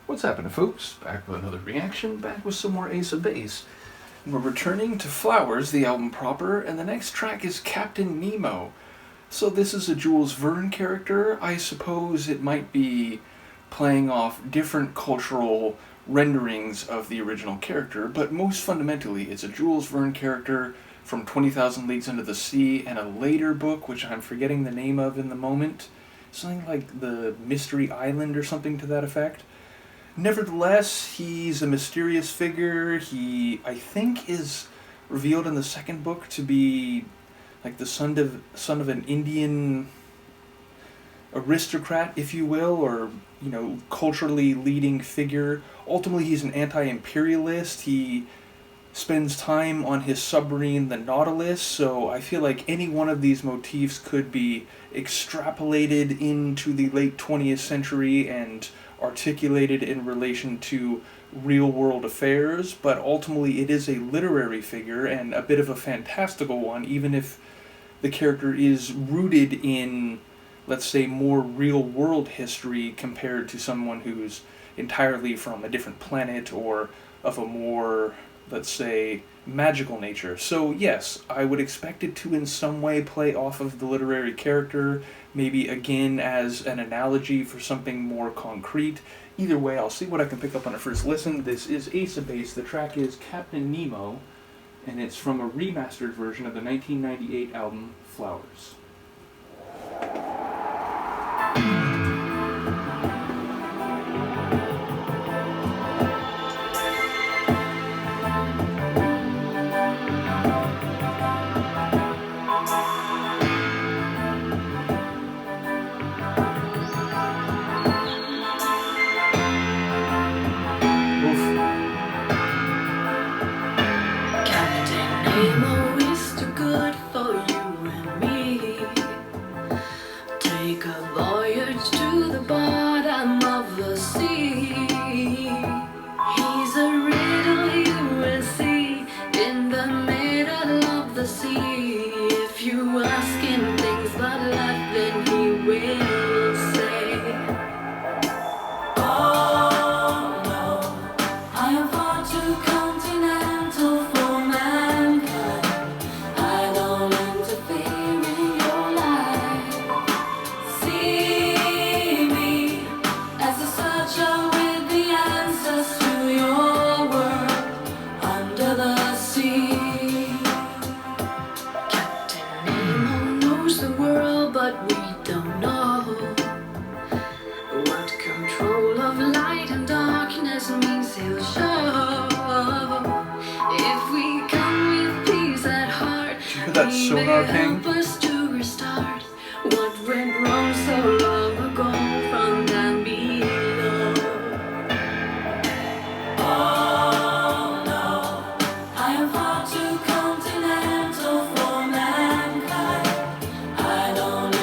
What's happening, folks? Back with another reaction, back with some more Ace of Base. We're returning to Flowers, the album proper, and the next track is Captain Nemo. So this is a Jules Verne character. I suppose it might be playing off different cultural renderings of the original character, but most fundamentally it's a Jules Verne character from 20,000 Leagues Under the Sea and a later book, which I'm forgetting the name of in the moment. Something like The Mystery Island or something to that effect. Nevertheless, he's a mysterious figure. He, I think, is revealed in the second book to be like the son of an Indian aristocrat, if you will, or, culturally leading figure. Ultimately, he's an anti-imperialist. He spends time on his submarine, the Nautilus, so I feel like any one of these motifs could be extrapolated into the late 20th century and articulated in relation to real-world affairs, but ultimately it is a literary figure and a bit of a fantastical one, even if the character is rooted in, let's say, more real-world history compared to someone who's entirely from a different planet or of a more, let's say, magical nature. So yes, I would expect it to in some way play off of the literary character, maybe again as an analogy for something more concrete. Either way, I'll see what I can pick up on a first listen. This is Ace of Base. The track is Captain Nemo, and it's from a remastered version of the 1998 album Flowers. Nemo is too good for you and me. Take a voyage to the bottom of the sea. He's a riddle you will see in the middle of the sea. If you ask him things about life, then he will say, oh no, I am far too continental for but we don't know what control of light and darkness means. He'll show if we come with peace at heart. He may help us to restart what went wrong so long ago from down below. Oh no, I am far too continental for mankind. I don't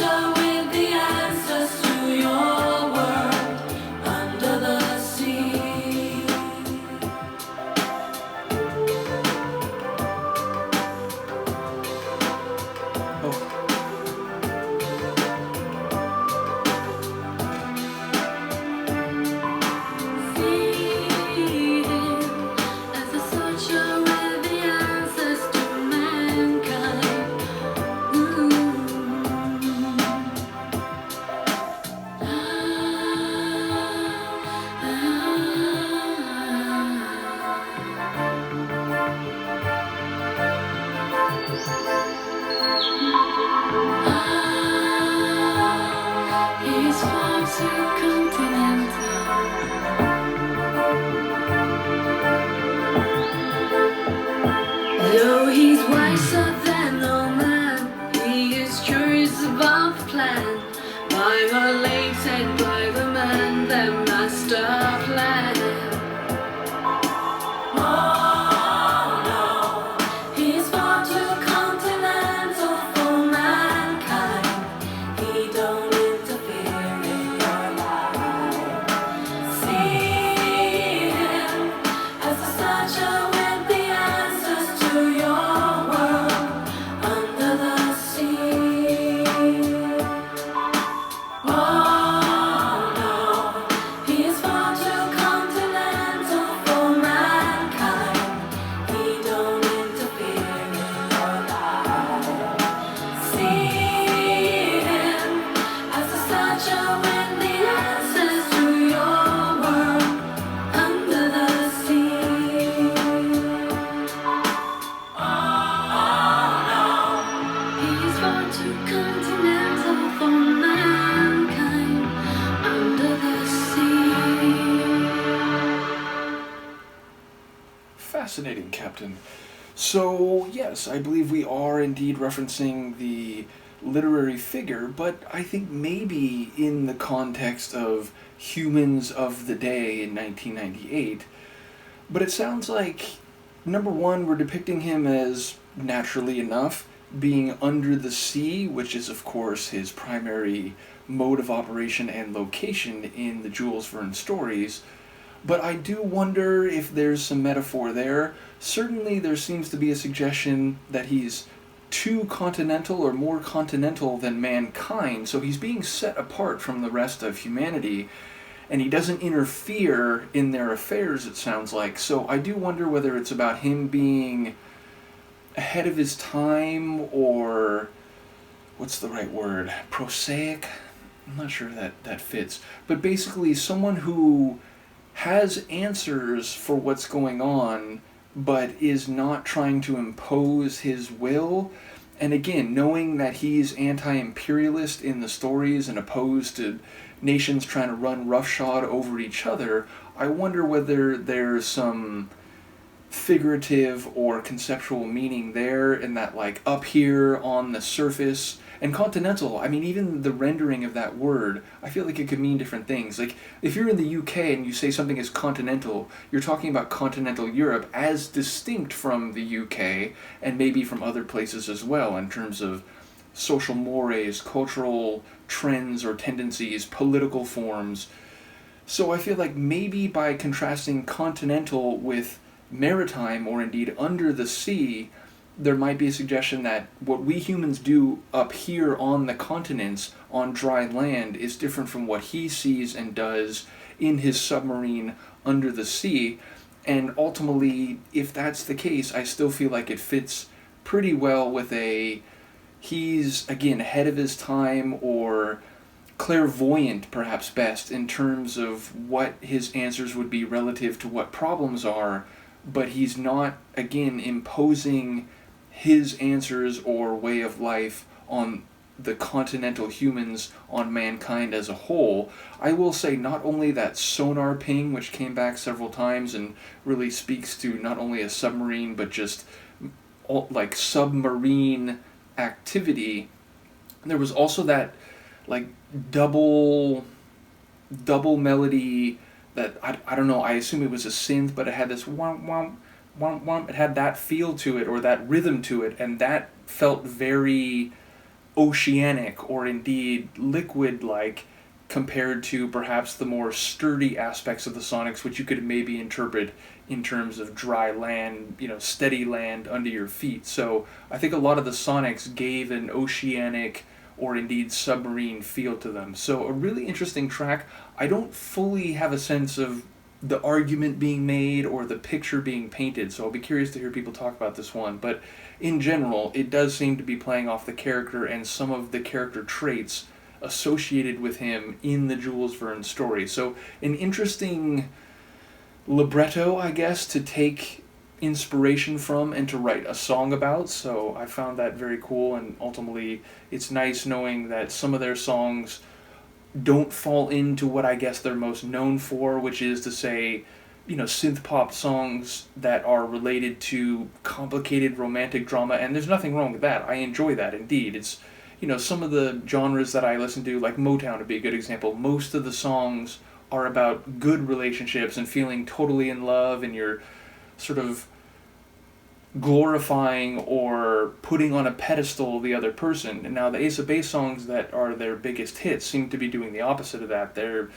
with the answers to your world under the sea. He's far too continental. Though he's wiser than no man, he is curious about the plan, violated by the man, their master plan. With the answers to your world under the sea. too continental for mankind under the sea. Fascinating, Captain. So, yes, I believe we are indeed referencing the literary figure, but I think maybe in the context of humans of the day in 1998. But it sounds like, number one, we're depicting him as, naturally enough, being under the sea, which is, of course, his primary mode of operation and location in the Jules Verne stories. But I do wonder if there's some metaphor there. Certainly there seems to be a suggestion that he's too continental or more continental than mankind, so he's being set apart from the rest of humanity, and he doesn't interfere in their affairs, it sounds like. So I do wonder whether it's about him being ahead of his time, or what's the right word? Prosaic? I'm not sure that fits. But basically someone who has answers for what's going on, but is not trying to impose his will. And again, knowing that he's anti-imperialist in the stories and opposed to nations trying to run roughshod over each other, I wonder whether there's some figurative or conceptual meaning there in that, like, up here on the surface. And continental, I mean, even the rendering of that word, I feel like it could mean different things. Like, if you're in the UK and you say something is continental, you're talking about continental Europe as distinct from the UK, and maybe from other places as well, in terms of social mores, cultural trends or tendencies, political forms. So I feel like maybe by contrasting continental with maritime, or indeed under the sea, there might be a suggestion that what we humans do up here on the continents, on dry land, is different from what he sees and does in his submarine under the sea. And ultimately, if that's the case, I still feel like it fits pretty well with he's, again, ahead of his time, or clairvoyant, perhaps best, in terms of what his answers would be relative to what problems are, but he's not, again, imposing his answers or way of life on the continental humans, on mankind as a whole. I will say not only that sonar ping, which came back several times and really speaks to not only a submarine, but just like submarine activity. There was also that like double melody that, I don't know, I assume it was a synth, but it had this womp womp womp womp. It had that feel to it, or that rhythm to it, and that felt very oceanic, or indeed liquid-like, compared to perhaps the more sturdy aspects of the sonics, which you could maybe interpret in terms of dry land, steady land under your feet. So I think a lot of the sonics gave an oceanic or indeed submarine feel to them. So a really interesting track. I don't fully have a sense of the argument being made or the picture being painted, so I'll be curious to hear people talk about this one. But in general, it does seem to be playing off the character and some of the character traits associated with him in the Jules Verne story. So an interesting libretto, I guess, to take inspiration from and to write a song about. So I found that very cool, and ultimately it's nice knowing that some of their songs don't fall into what I guess they're most known for, which is to say, synth pop songs that are related to complicated romantic drama, and there's nothing wrong with that. I enjoy that indeed. It's, some of the genres that I listen to, like Motown would be a good example. Most of the songs are about good relationships and feeling totally in love, and you're sort of glorifying or putting on a pedestal the other person. And now the Ace of Base songs that are their biggest hits seem to be doing the opposite of that. They're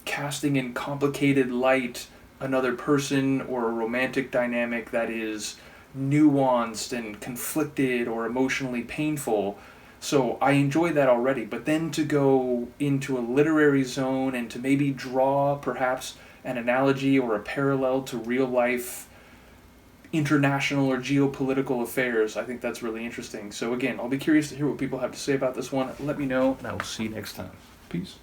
casting in complicated light another person or a romantic dynamic that is nuanced and conflicted or emotionally painful. So I enjoy that already. But then to go into a literary zone and to maybe draw perhaps an analogy or a parallel to real life international or geopolitical affairs, I think that's really interesting. So again, I'll be curious to hear what people have to say about this one. Let me know, and I will see you next time. Peace.